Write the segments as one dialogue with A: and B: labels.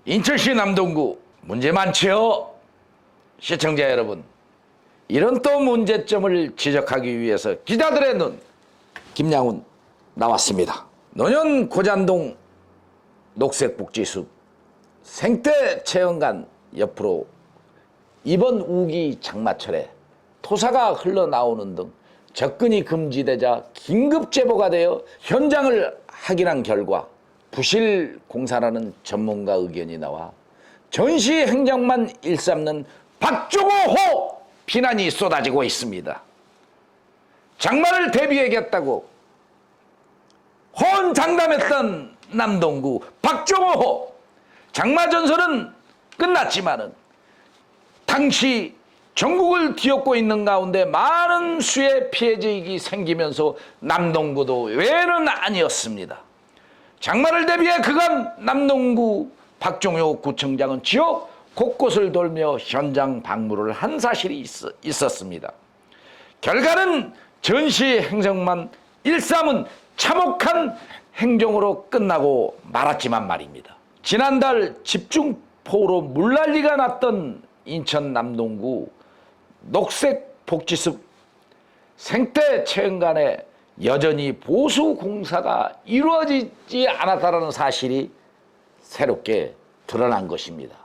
A: 인천시 남동구 문제 많지요? 시청자 여러분, 이런 또 문제점을 지적하기 위해서 기자들의 눈 김양훈 나왔습니다. 노년 고잔동 녹색복지숲 생태체험관 옆으로 이번 우기 장마철에 토사가 흘러나오는 등 접근이 금지되자 긴급 제보가 되어 현장을 확인한 결과 부실공사라는 전문가 의견이 나와 전시 행정만 일삼는 박종호호 비난이 쏟아지고 있습니다. 장마를 대비하겠다고 호언장담했던 남동구 박종호호 장마 전설은 끝났지만은 당시 전국을 뒤엎고 있는 가운데 많은 수의 피해지익이 생기면서 남동구도 외는 아니었습니다. 장마를 대비해 그간 남동구 박종호 구청장은 지역 곳곳을 돌며 현장 방문을 한 사실이 있었습니다. 결과는 전시 행정만 일삼은 참혹한 행정으로 끝나고 말았지만 말입니다. 지난달 집중폭우로 물난리가 났던 인천 남동구 녹색복지숲 생태체험관에 여전히 보수공사가 이루어지지 않았다는 사실이 새롭게 드러난 것입니다.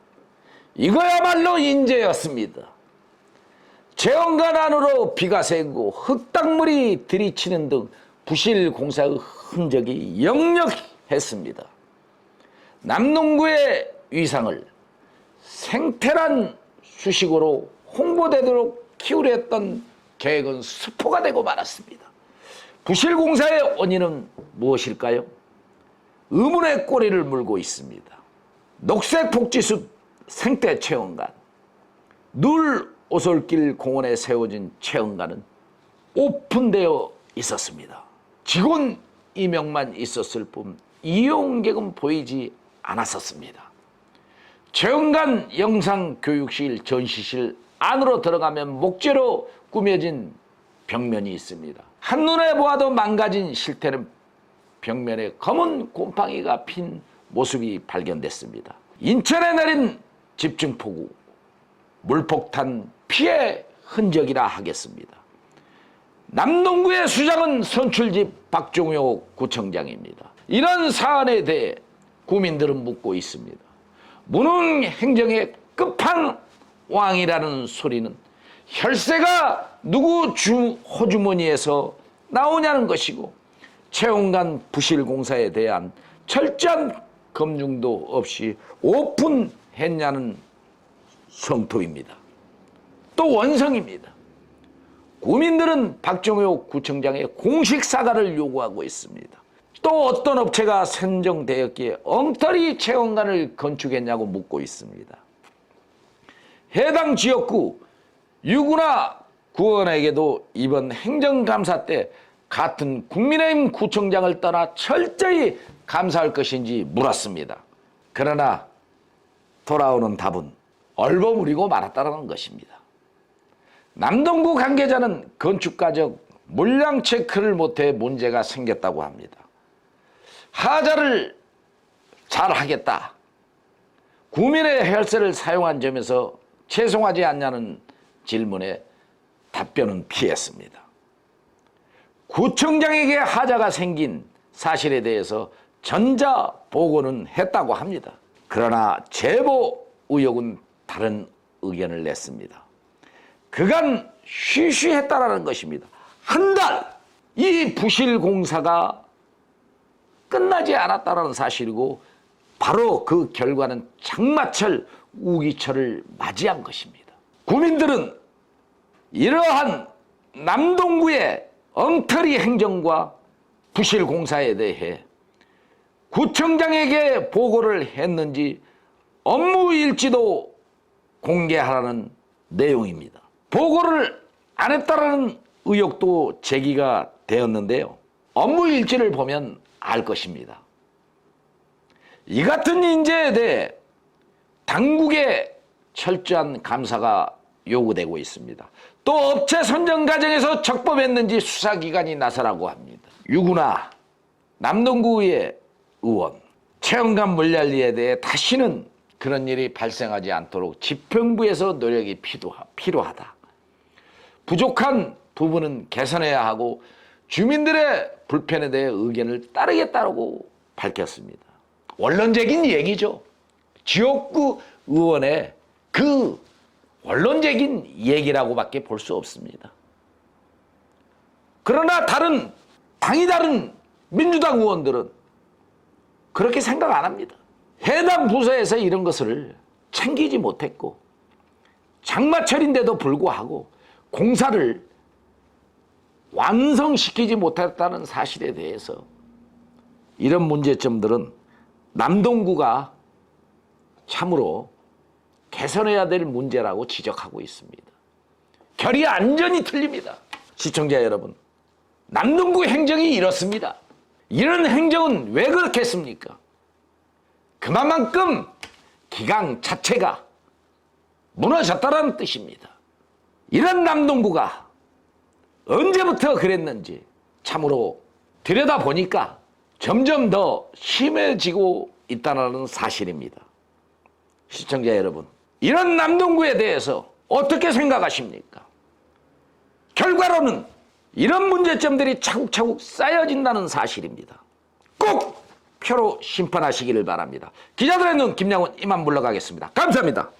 A: 이거야말로 인재였습니다. 체험관 안으로 비가 새고 흙탕물이 들이치는 등 부실 공사의 흔적이 역력했습니다. 남동구의 위상을 생태란 수식어로 홍보되도록 키우려 했던 계획은 수포가 되고 말았습니다. 부실공사의 원인은 무엇일까요? 의문의 꼬리를 물고 있습니다. 녹색복지숲 생태체험관, 눌 오솔길 공원에 세워진 체험관은 오픈되어 있었습니다. 직원 임명만 있었을 뿐 이용객은 보이지 않았었습니다. 체험관 영상교육실, 전시실 안으로 들어가면 목재로 꾸며진 벽면이 있습니다. 한눈에 보아도 망가진 실태는 벽면에 검은 곰팡이가 핀 모습이 발견됐습니다. 인천에 내린 집중폭우, 물폭탄 피해 흔적이라 하겠습니다. 남동구의 수장은 선출집 박종호 구청장입니다. 이런 사안에 대해 구민들은 묻고 있습니다. 무능 행정의 끝판왕이라는 소리는 혈세가 누구 호주머니에서 나오냐는 것이고 체험관 부실공사에 대한 철저한 검증도 없이 오픈했냐는 성토입니다. 또 원성입니다. 구민들은 박종호 구청장의 공식 사과를 요구하고 있습니다. 또 어떤 업체가 선정되었기에 엉터리 체험관을 건축했냐고 묻고 있습니다. 해당 지역구 유구나 구원에게도 이번 행정감사 때 같은 국민의힘 구청장을 떠나 철저히 감사할 것인지 물었습니다. 그러나 돌아오는 답은 얼버무리고 말았다는 것입니다. 남동구 관계자는 건축가적 물량 체크를 못해 문제가 생겼다고 합니다. 하자를 잘 하겠다. 구민의 혈세를 사용한 점에서 죄송하지 않냐는 질문에 답변은 피했습니다. 구청장에게 하자가 생긴 사실에 대해서 전자 보고는 했다고 합니다. 그러나 제보 의혹은 다른 의견을 냈습니다. 그간 쉬쉬했다라는 것입니다. 한 달 이 부실 공사가 끝나지 않았다는 사실이고 바로 그 결과는 장마철 우기철을 맞이한 것입니다. 구민들은 이러한 남동구의 엉터리 행정과 부실 공사에 대해 구청장에게 보고를 했는지 업무 일지도 공개하라는 내용입니다. 보고를 안 했다라는 의혹도 제기가 되었는데요. 업무 일지를 보면 알 것입니다. 이 같은 인재에 대해 당국의 철저한 감사가 요구되고 있습니다. 또 업체 선정 과정에서 적법했는지 수사기관이 나서라고 합니다. 유구나 남동구의 의원 체험관 물난리에 대해 다시는 그런 일이 발생하지 않도록 지평부에서 노력이 필요하다. 부족한 부분은 개선해야 하고 주민들의 불편에 대해 의견을 따르겠다고 밝혔습니다. 원론적인 얘기죠. 지역구 의원의 그 원론적인 얘기라고밖에 볼 수 없습니다. 그러나 당이 다른 민주당 의원들은 그렇게 생각 안 합니다. 해당 부서에서 이런 것을 챙기지 못했고 장마철인데도 불구하고 공사를 완성시키지 못했다는 사실에 대해서 이런 문제점들은 남동구가 참으로 개선해야 될 문제라고 지적하고 있습니다. 결이 완전히 틀립니다. 시청자 여러분, 남동구 행정이 이렇습니다. 이런 행정은 왜 그렇게 했습니까? 그만큼 기강 자체가 무너졌다는 뜻입니다. 이런 남동구가 언제부터 그랬는지 참으로 들여다보니까 점점 더 심해지고 있다는 사실입니다. 시청자 여러분, 이런 남동구에 대해서 어떻게 생각하십니까? 결과로는 이런 문제점들이 차곡차곡 쌓여진다는 사실입니다. 꼭 표로 심판하시기를 바랍니다. 기자들의 눈 김양훈 이만 물러가겠습니다. 감사합니다.